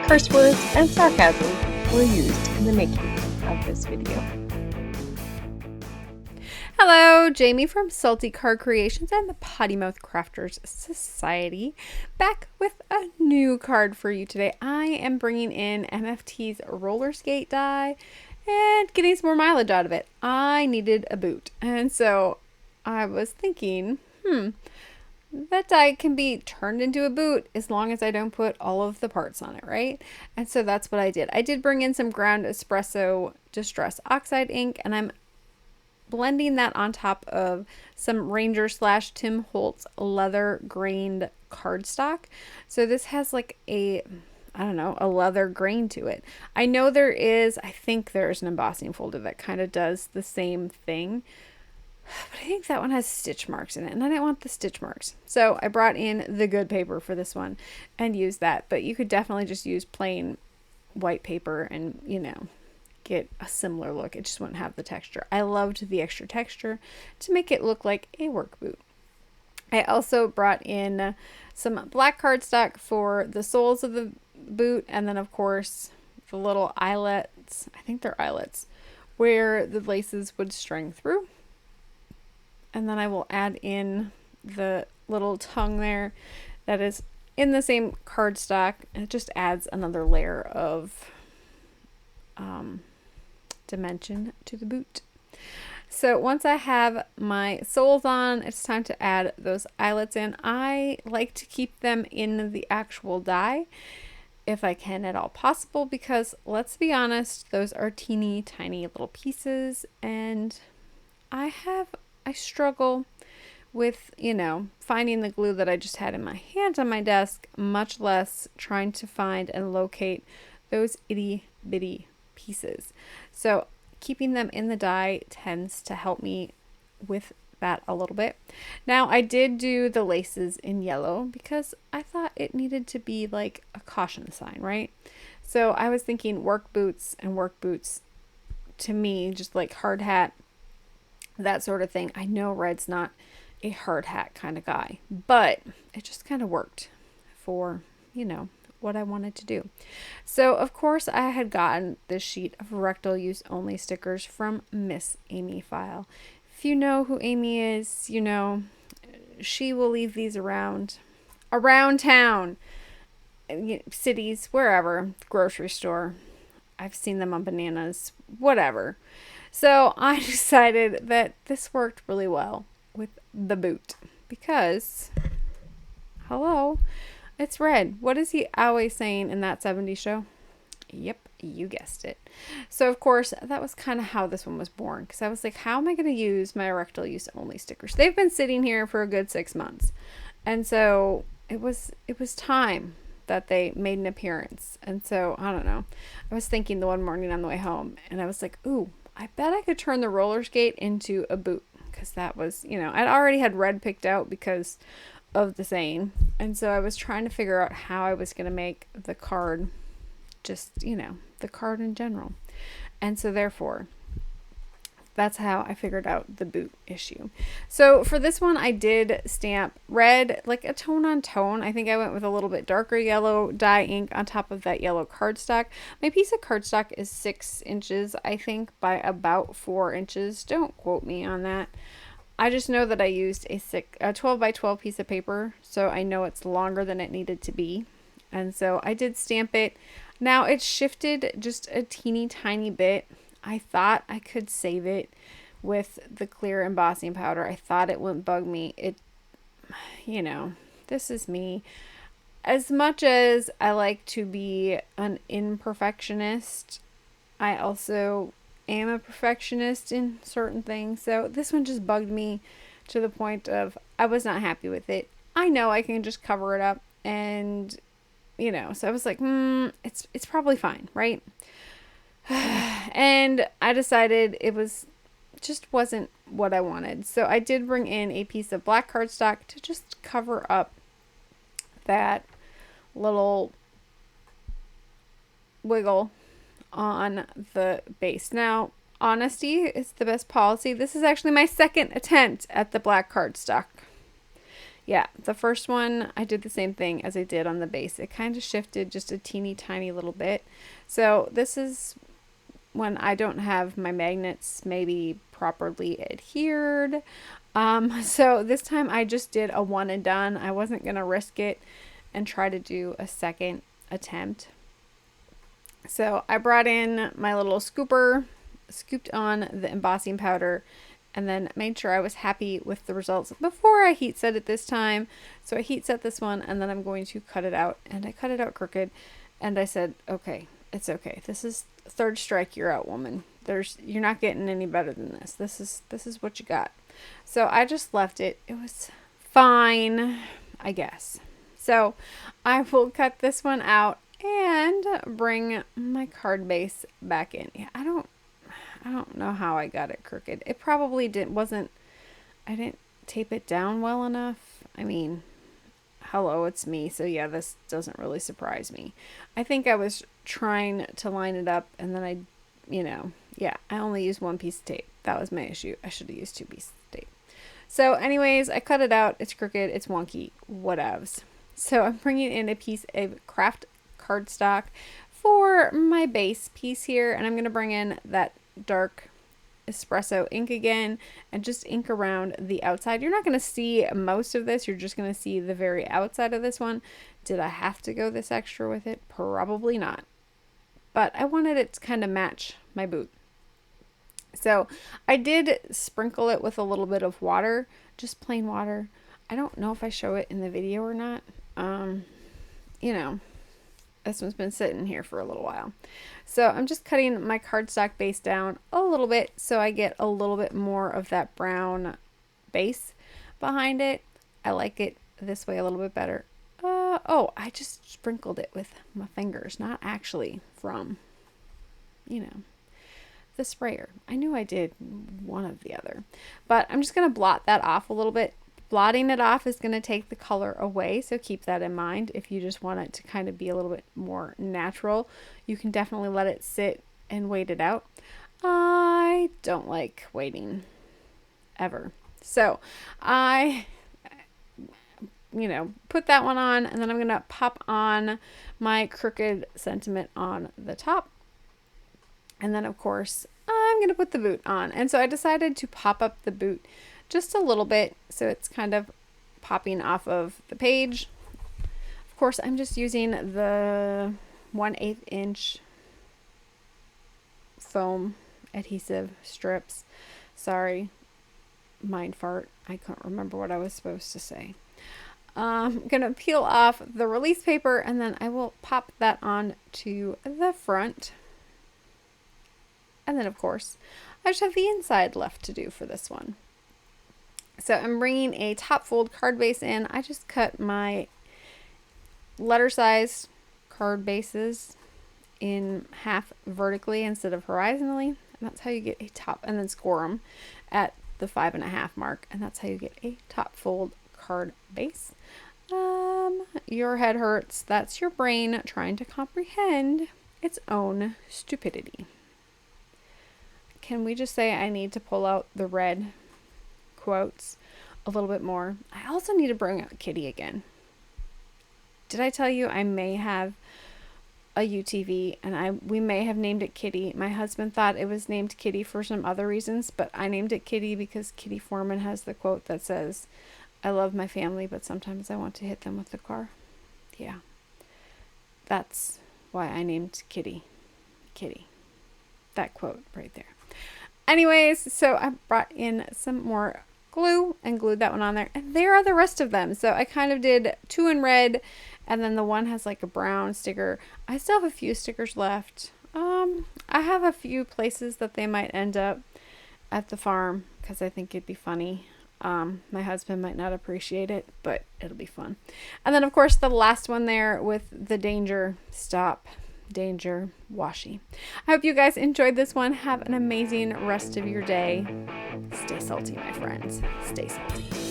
Curse words and sarcasm were used in the making of this video. Hello, Jamie from Salty Card Creations and the Potty Mouth Crafters Society, back with a new card for you today. I am bringing in MFT's roller skate die and getting some more mileage out of it. I needed a boot, and so I was thinking, that die can be turned into a boot as long as I don't put all of the parts on it, right? And so that's what I did. I did bring in some ground espresso distress oxide ink, and I'm blending that on top of some Ranger / Tim Holtz leather grained cardstock. So this has like a leather grain to it. I know I think there's an embossing folder that kind of does the same thing, but I think that one has stitch marks in it, and I didn't want the stitch marks. So I brought in the good paper for this one and used that, but you could definitely just use plain white paper and, get a similar look. It just wouldn't have the texture. I loved the extra texture to make it look like a work boot. I also brought in some black cardstock for the soles of the boot, and then of course the little eyelets, I think they're eyelets, where the laces would string through. And then I will add in the little tongue there that is in the same cardstock. It just adds another layer of dimension to the boot. So once I have my soles on, it's time to add those eyelets in. I like to keep them in the actual die if I can at all possible, because let's be honest, those are teeny tiny little pieces, and I struggle with, finding the glue that I just had in my hand on my desk, much less trying to find and locate those itty bitty pieces. So keeping them in the die tends to help me with that a little bit. Now I did do the laces in yellow because I thought it needed to be like a caution sign, right? So I was thinking work boots to me, just like hard hat, that sort of thing. I know Red's not a hard hat kind of guy, but it just kind of worked for, what I wanted to do. So of course I had gotten this sheet of Rectal Use only stickers from Miss Amy Fyle. If you know who Amy is, she will leave these around town, cities, wherever, grocery store. I've seen them on bananas, whatever. So I decided that this worked really well with the boot because, hello, it's red. What is he always saying in that 70s show? Yep, you guessed it. So of course, that was kind of how this one was born, because I was like, how am I going to use my Rectal Use only stickers? They've been sitting here for a good 6 months. And so it was time that they made an appearance. And so, I don't know. I was thinking the one morning on the way home, and I was like, ooh, I bet I could turn the roller skate into a boot, because that was, I'd already had red picked out because of the saying. And so I was trying to figure out how I was going to make the card, just, the card in general. And so therefore, that's how I figured out the boot issue. So for this one, I did stamp red, like a tone on tone. I think I went with a little bit darker yellow dye ink on top of that yellow cardstock. My piece of cardstock is 6 inches, I think, by about 4 inches. Don't quote me on that. I just know that I used a 12 by 12 piece of paper, so I know it's longer than it needed to be. And so I did stamp it. Now it's shifted just a teeny tiny bit. I thought I could save it with the clear embossing powder. I thought it wouldn't bug me. This is me. As much as I like to be an imperfectionist, I also am a perfectionist in certain things. So this one just bugged me to the point of I was not happy with it. I know I can just cover it up, and so I was like, it's probably fine, right? And I decided it wasn't what I wanted. So I did bring in a piece of black cardstock to just cover up that little wiggle on the base. Now, honesty is the best policy. This is actually my second attempt at the black cardstock. Yeah, the first one I did the same thing as I did on the base. It kind of shifted just a teeny tiny little bit. So this is when I don't have my magnets maybe properly adhered. So this time I just did a one and done. I wasn't going to risk it and try to do a second attempt. So I brought in my little scooper, scooped on the embossing powder, and then made sure I was happy with the results before I heat set it this time. So I heat set this one, and then I'm going to cut it out. And I cut it out crooked, and I said, okay, it's okay. This is third strike, you're out, woman. You're not getting any better than this. This is what you got. So I just left it. It was fine, I guess. So I will cut this one out and bring my card base back in. Yeah, I don't know how I got it crooked. It probably I didn't tape it down well enough. I mean, hello, it's me. So yeah, this doesn't really surprise me. I think I was trying to line it up, and then I only used one piece of tape. That was my issue. I should have used 2 pieces of tape. So anyways, I cut it out. It's crooked. It's wonky. Whatevs. So I'm bringing in a piece of craft cardstock for my base piece here, and I'm going to bring in that dark espresso ink again and just ink around the outside. You're not going to see most of this. You're just going to see the very outside of this one. Did I have to go this extra with it? Probably not. But I wanted it to kind of match my boot. So I did sprinkle it with a little bit of water, just plain water. I don't know if I show it in the video or not. This one's been sitting here for a little while. So I'm just cutting my cardstock base down a little bit so I get a little bit more of that brown base behind it. I like it this way a little bit better. I just sprinkled it with my fingers, not actually from, the sprayer. I knew I did one of the other, but I'm just going to blot that off a little bit. Blotting it off is going to take the color away, so keep that in mind. If you just want it to kind of be a little bit more natural, you can definitely let it sit and wait it out. I don't like waiting ever. So I put that one on, and then I'm going to pop on my crooked sentiment on the top. And then, of course, I'm going to put the boot on. And so I decided to pop up the boot just a little bit so it's kind of popping off of the page. Of course, I'm just using the 1/8 inch foam adhesive strips. Sorry, mind fart. I can't remember what I was supposed to say. I'm going to peel off the release paper, and then I will pop that on to the front. And then, of course, I just have the inside left to do for this one. So I'm bringing a top fold card base in. I just cut my letter size card bases in half vertically instead of horizontally. And that's how you get a top, and then score them at the 5.5 mark. And that's how you get a top fold card base. Your head hurts. That's your brain trying to comprehend its own stupidity. Can we just say I need to pull out the red quotes a little bit more? I also need to bring out Kitty again. Did I tell you I may have a UTV and we may have named it Kitty? My husband thought it was named Kitty for some other reasons, but I named it Kitty because Kitty Foreman has the quote that says, "I love my family, but sometimes I want to hit them with the car." Yeah, that's why I named Kitty. That quote right there. Anyways, so I brought in some more glue and glued that one on there, and there are the rest of them. So I kind of did 2 in red, and then the one has like a brown sticker. I still have a few stickers left. I have a few places that they might end up at the farm because I think it'd be funny. My husband might not appreciate it, but it'll be fun. And then, of course, the last one there with the danger stop, danger washi. I hope you guys enjoyed this one. Have an amazing rest of your day. Stay salty, my friends. Stay salty.